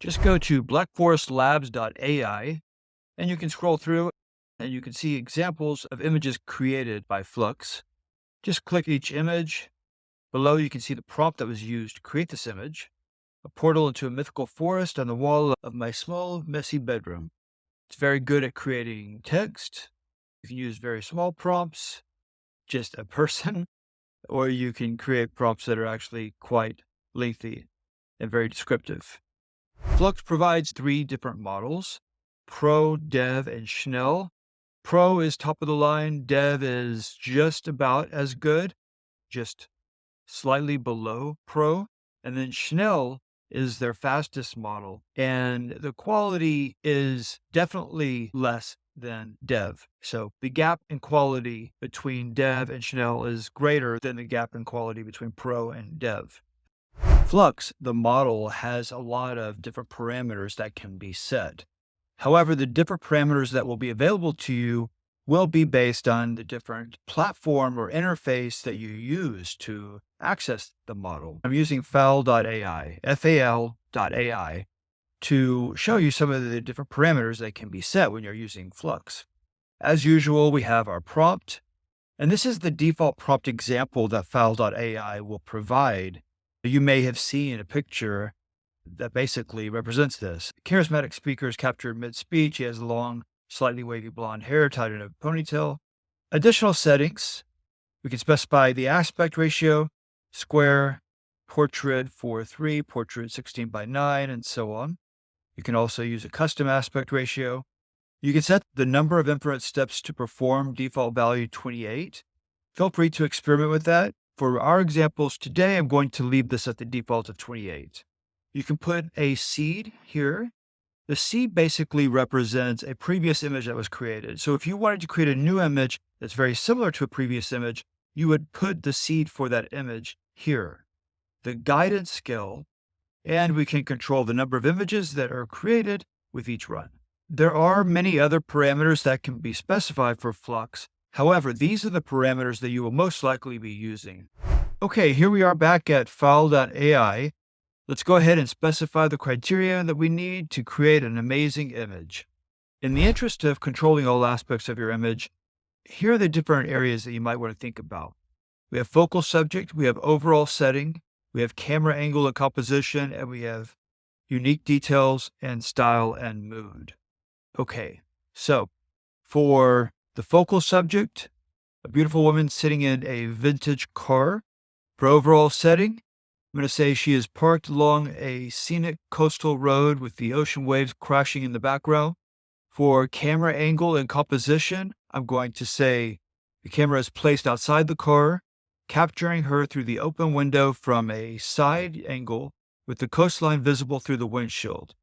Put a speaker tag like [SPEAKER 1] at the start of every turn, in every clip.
[SPEAKER 1] Just go to blackforestlabs.ai and you can scroll through and you can see examples of images created by Flux. Just click each image. Below you can see the prompt that was used to create this image, a portal into a mythical forest on the wall of my small, messy bedroom. It's very good at creating text. You can use very small prompts, just a person, or you can create prompts that are actually quite lengthy and very descriptive. Flux provides 3 different models: Pro, Dev, and Schnell. Pro is top of the line. Dev is just about as good, just slightly below Pro. And then Schnell is their fastest model. And the quality is definitely less than Dev. So the gap in quality between Dev and Schnell is greater than the gap in quality between Pro and Dev. Flux, the model, has a lot of different parameters that can be set. However, the different parameters that will be available to you will be based on the different platform or interface that you use to access the model. I'm using Fal.ai, Fal.ai, to show you some of the different parameters that can be set when you're using Flux. As usual, we have our prompt, and this is the default prompt example that Fal.ai will provide. You may have seen a picture that basically represents this. Charismatic speaker is captured mid-speech. He has long, slightly wavy blonde hair tied in a ponytail. Additional settings, we can specify the aspect ratio, square, portrait 4:3, portrait 16:9, and so on. You can also use a custom aspect ratio. You can set the number of inference steps to perform, default value 28. Feel free to experiment with that. For our examples today, I'm going to leave this at the default of 28. You can put a seed here. The seed basically represents a previous image that was created. So if you wanted to create a new image that's very similar to a previous image, you would put the seed for that image here. The guidance scale, and we can control the number of images that are created with each run. There are many other parameters that can be specified for Flux. However, these are the parameters that you will most likely be using. Okay, here we are back at Fal.ai. Let's go ahead and specify the criteria that we need to create an amazing image. In the interest of controlling all aspects of your image, here are the different areas that you might want to think about. We have focal subject, we have overall setting, we have camera angle and composition, and we have unique details and style and mood. Okay, so for the focal subject, a beautiful woman sitting in a vintage car. For overall setting, I'm going to say she is parked along a scenic coastal road with the ocean waves crashing in the background. For camera angle and composition, I'm going to say the camera is placed outside the car, capturing her through the open window from a side angle with the coastline visible through the windshield.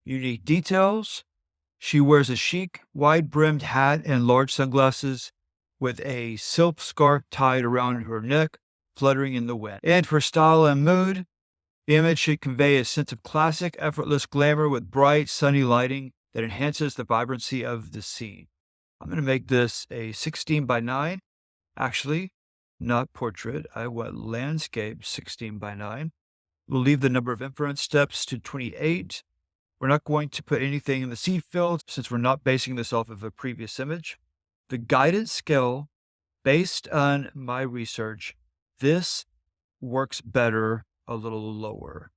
[SPEAKER 1] Unique details, she wears a chic, wide-brimmed hat and large sunglasses with a silk scarf tied around her neck, fluttering in the wind. And for style and mood, the image should convey a sense of classic, effortless glamour with bright, sunny lighting that enhances the vibrancy of the scene. I'm going to make this a 16:9. Actually, not portrait. I want landscape 16:9. We'll leave the number of inference steps to 28. We're not going to put anything in the seed field since we're not basing this off of a previous image. The guidance scale, based on my research, this works better a little lower.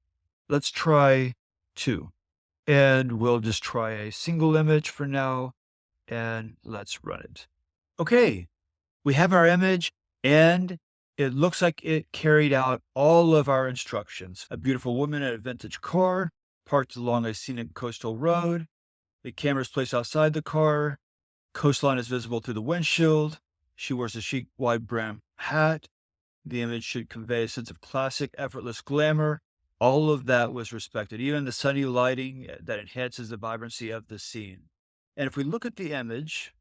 [SPEAKER 1] Let's try 2. And we'll just try a single image for now, and let's run it. Okay, we have our image, and it looks like it carried out all of our instructions. A beautiful woman in a vintage car, parked along a scenic coastal road. The camera is placed outside the car. Coastline is visible through the windshield. She wears a chic, wide-brimmed hat. The image should convey a sense of classic, effortless glamour. All of that was respected, even the sunny lighting that enhances the vibrancy of the scene. And if we look at the image,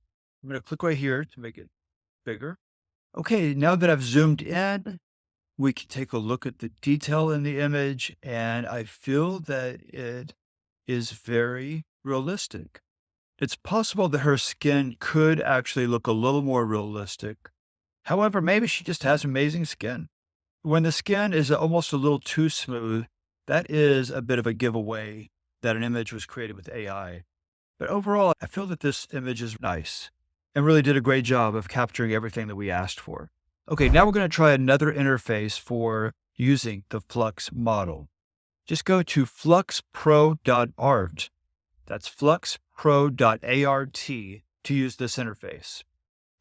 [SPEAKER 1] I'm going to click right here to make it bigger. Okay, now that I've zoomed in, we can take a look at the detail in the image, and I feel that it is very realistic. It's possible that her skin could actually look a little more realistic. However, maybe she just has amazing skin. When the skin is almost a little too smooth, that is a bit of a giveaway that an image was created with AI. But overall, I feel that this image is nice and really did a great job of capturing everything that we asked for. Okay, now we're going to try another interface for using the Flux model. Just go to FluxPro.art. That's FluxPro.art to use this interface.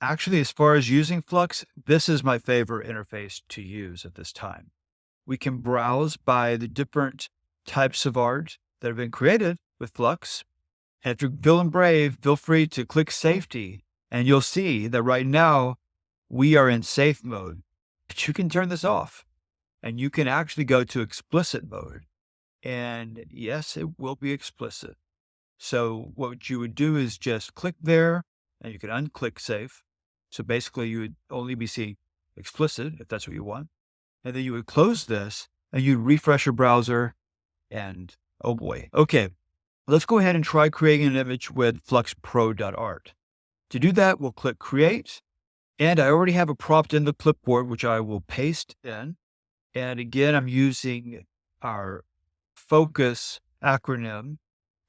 [SPEAKER 1] Actually, as far as using Flux, this is my favorite interface to use at this time. We can browse by the different types of art that have been created with Flux. And if you're feeling brave, feel free to click Safety, and you'll see that right now we are in safe mode. But you can turn this off, and you can actually go to explicit mode. And yes, it will be explicit. So what you would do is just click there, and you can unclick Safe. So basically, you would only be seeing explicit if that's what you want. And then you would close this, and you'd refresh your browser, and oh boy. Okay, let's go ahead and try creating an image with FluxPro.art. To do that, we'll click Create, and I already have a prompt in the clipboard, which I will paste in. And again, I'm using our focus acronym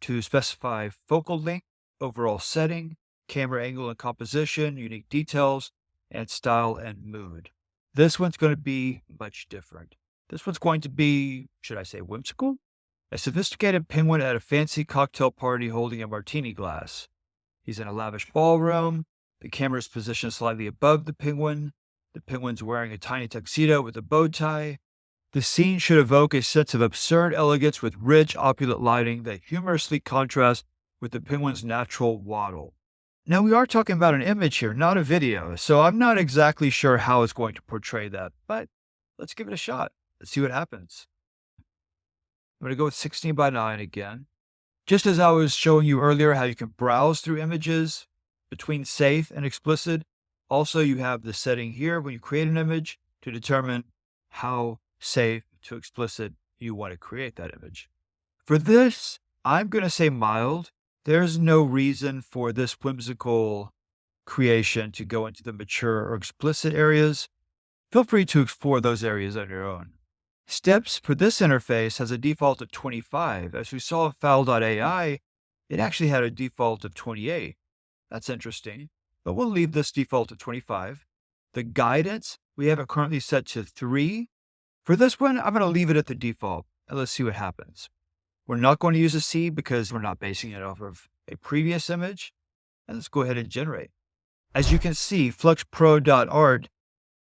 [SPEAKER 1] to specify focal length, overall setting, camera angle and composition, unique details, and style and mood. This one's going to be much different. This one's going to be, should I say, whimsical? A sophisticated penguin at a fancy cocktail party holding a martini glass. He's in a lavish ballroom. The camera is positioned slightly above the penguin. The penguin's wearing a tiny tuxedo with a bow tie. The scene should evoke a sense of absurd elegance with rich, opulent lighting that humorously contrasts with the penguin's natural waddle. Now, we are talking about an image here, not a video, so I'm not exactly sure how it's going to portray that, but let's give it a shot. Let's see what happens. I'm going to go with 16 by 9 again. Just as I was showing you earlier how you can browse through images between safe and explicit, also you have the setting here when you create an image to determine how safe to explicit you want to create that image. For this, I'm going to say mild. There's no reason for this whimsical creation to go into the mature or explicit areas. Feel free to explore those areas on your own. Steps for this interface has a default of 25. As we saw in Fal.ai, it actually had a default of 28. That's interesting, but we'll leave this default at 25. The guidance, we have it currently set to 3. For this one, I'm going to leave it at the default, and let's see what happens. We're not going to use a C because we're not basing it off of a previous image. And let's go ahead and generate. As you can see, FluxPro.art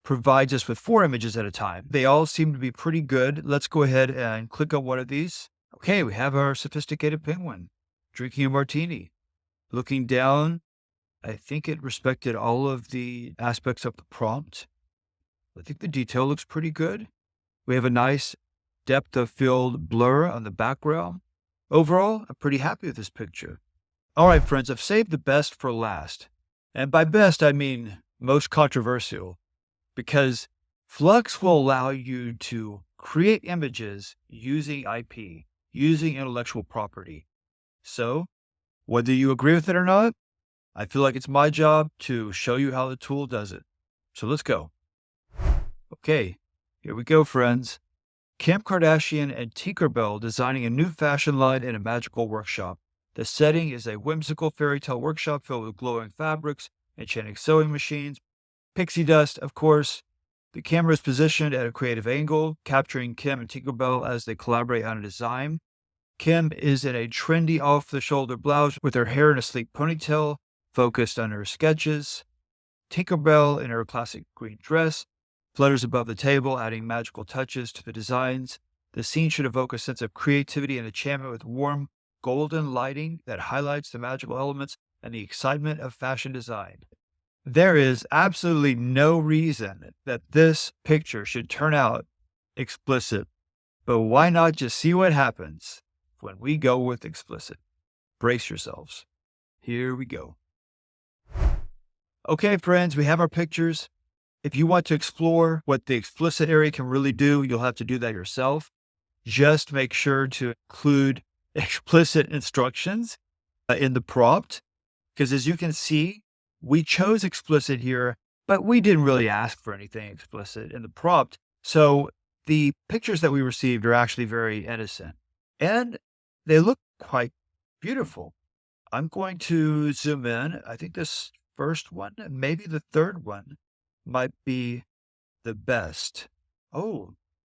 [SPEAKER 1] provides us with 4 images at a time. They all seem to be pretty good. Let's go ahead and click on one of these. Okay, we have our sophisticated penguin drinking a martini. Looking down, I think it respected all of the aspects of the prompt. I think the detail looks pretty good. We have a nice depth of field blur on the background. Overall, I'm pretty happy with this picture. All right, friends, I've saved the best for last. And by best, I mean most controversial, because Flux will allow you to create images using IP, using intellectual property. So, whether you agree with it or not, I feel like it's my job to show you how the tool does it. So let's go. Okay, here we go, friends. Kim Kardashian and Tinkerbell designing a new fashion line in a magical workshop. The setting is a whimsical fairy tale workshop filled with glowing fabrics, enchanting sewing machines, pixie dust, of course. The camera is positioned at a creative angle, capturing Kim and Tinkerbell as they collaborate on a design. Kim is in a trendy off-the-shoulder blouse with her hair in a sleek ponytail, focused on her sketches. Tinkerbell, in her classic green dress, flutters above the table, adding magical touches to the designs. The scene should evoke a sense of creativity and enchantment with warm, golden lighting that highlights the magical elements and the excitement of fashion design. There is absolutely no reason that this picture should turn out explicit, but why not just see what happens when we go with explicit? Brace yourselves. Here we go. Okay, friends, we have our pictures. If you want to explore what the explicit area can really do, you'll have to do that yourself. Just make sure to include explicit instructions in the prompt, because as you can see, we chose explicit here, but we didn't really ask for anything explicit in the prompt. So the pictures that we received are actually very innocent, and they look quite beautiful. I'm going to zoom in. I think this first one, and maybe the third one, might be the best. Oh,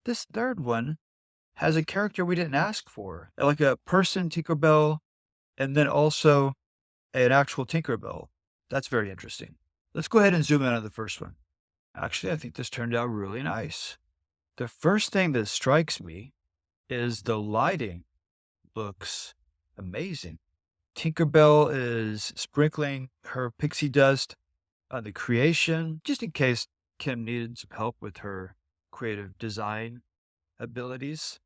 [SPEAKER 1] this third one has a character we didn't ask for, like a person Tinkerbell, and then also an actual Tinkerbell. That's very interesting. Let's go ahead and zoom in on the first one. Actually, I think this turned out really nice. The first thing that strikes me is the lighting looks amazing. Tinkerbell is sprinkling her pixie dust on the creation, just in case Kim needed some help with her creative design abilities.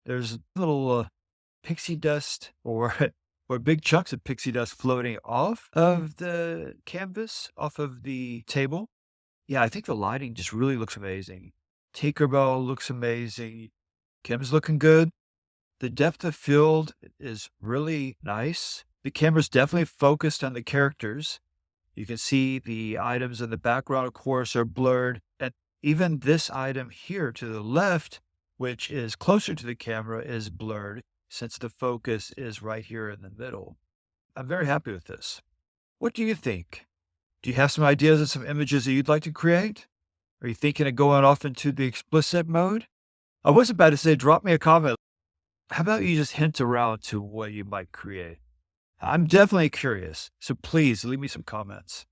[SPEAKER 1] There's little pixie dust or or big chunks of pixie dust floating off of the canvas, off of the table. Yeah, I think the lighting just really looks amazing. Tinkerbell looks amazing. Kim's looking good. The depth of field is really nice. The camera's definitely focused on the characters. You can see the items in the background, of course, are blurred. And even this item here to the left, which is closer to the camera, is blurred since the focus is right here in the middle. I'm very happy with this. What do you think? Do you have some ideas of some images that you'd like to create? Are you thinking of going off into the explicit mode? I was about to say, drop me a comment. How about you just hint around to what you might create? I'm definitely curious, so please leave me some comments.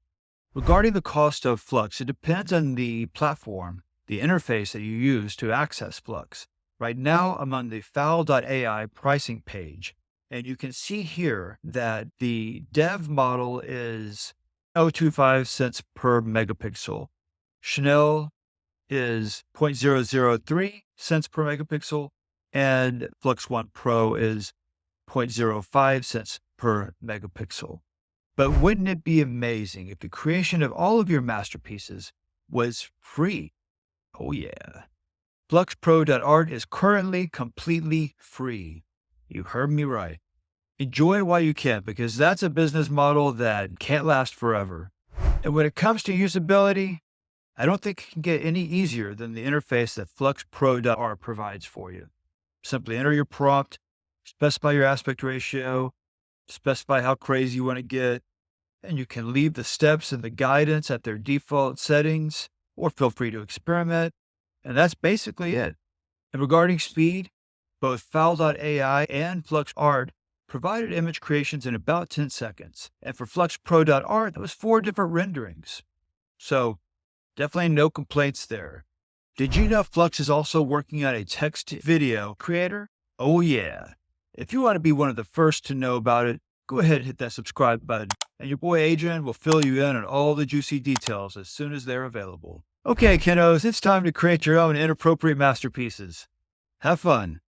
[SPEAKER 1] Regarding the cost of Flux, it depends on the platform, the interface that you use to access Flux. Right now, I'm on the Fal.ai pricing page, and you can see here that the dev model is 0.25 cents per megapixel. Schnell is 0.003 cents per megapixel, and Flux One Pro is 0.05 cents per megapixel. But wouldn't it be amazing if the creation of all of your masterpieces was free? Oh yeah. FluxPro.art is currently completely free. You heard me right. Enjoy it while you can, because that's a business model that can't last forever. And when it comes to usability, I don't think it can get any easier than the interface that FluxPro.art provides for you. Simply enter your prompt, specify your aspect ratio, specify how crazy you want to get, and you can leave the steps and the guidance at their default settings, or feel free to experiment. And that's basically it. And regarding speed, both Fal.ai and FluxArt provided image creations in about 10 seconds. And for FluxPro.art, that was 4 different renderings. So definitely no complaints there. Did you know Flux is also working on a text video creator? Oh yeah. If you want to be one of the first to know about it, go ahead and hit that subscribe button, and your boy Adrian will fill you in on all the juicy details as soon as they're available. Okay, kiddos, it's time to create your own inappropriate masterpieces. Have fun.